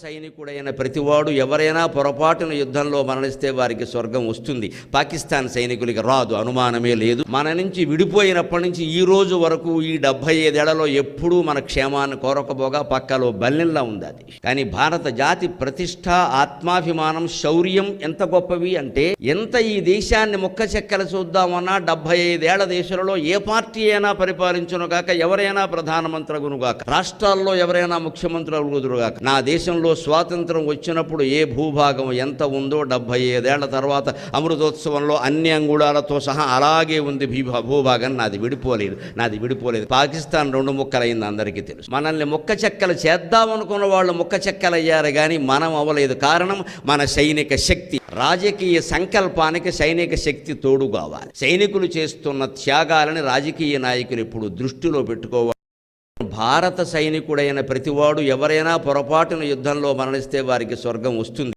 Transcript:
సైనికుడైన ప్రతివాడు ఎవరైనా పొరపాటున యుద్ధంలో మరణిస్తే వారికి స్వర్గం వస్తుంది. పాకిస్తాన్ సైనికులకి రాదు, అనుమానమే లేదు. మన నుంచి విడిపోయినప్పటి నుంచి ఈ రోజు వరకు ఈ 75 ఏళ్లలో ఎప్పుడూ మన క్షేమాన్ని కోరకపోగా పక్కలో బల్లెంలా ఉంది అది. కానీ భారత జాతి ప్రతిష్ట, ఆత్మాభిమానం, శౌర్యం ఎంత గొప్పవి అంటే, ఎంత ఈ దేశాన్ని ముక్క చెక్కలు చూద్దామన్నా 75 ఏళ్ల దేశంలో ఏ పార్టీ అయినా పరిపాలించునుగాక, ఎవరైనా ప్రధానమంత్రగునుగాక, రాష్ట్రాల్లో ఎవరైనా ముఖ్యమంత్రులు అగుదురుగాక, నా దేశంలో స్వాతంత్రం వచ్చినప్పుడు ఏ భూభాగం ఎంత ఉందో 75 ఏళ్ల తర్వాత అమృతోత్సవంలో అన్ని అంగుళాలతో సహా అలాగే ఉంది భూభాగం. నాది విడిపోలేదు. పాకిస్తాన్ 2 ముక్కలైంది, అందరికీ తెలుసు. మనల్ని ముక్క చెక్కలు చేద్దామనుకున్న వాళ్ళు ముక్క చెక్కలయ్యారు, కానీ మనం అవ్వలేదు. కారణం మన సైనిక శక్తి. రాజకీయ సంకల్పానికి సైనిక శక్తి తోడు కావాలి. సైనికులు చేస్తున్న త్యాగాలని రాజకీయ నాయకులు ఇప్పుడు దృష్టిలో పెట్టుకోవాలి. భారత సైనికుడైన ప్రతివాడు ఎవరైనా పొరపాటున యుద్ధంలో మరణిస్తే వారికి స్వర్గం వస్తుంది.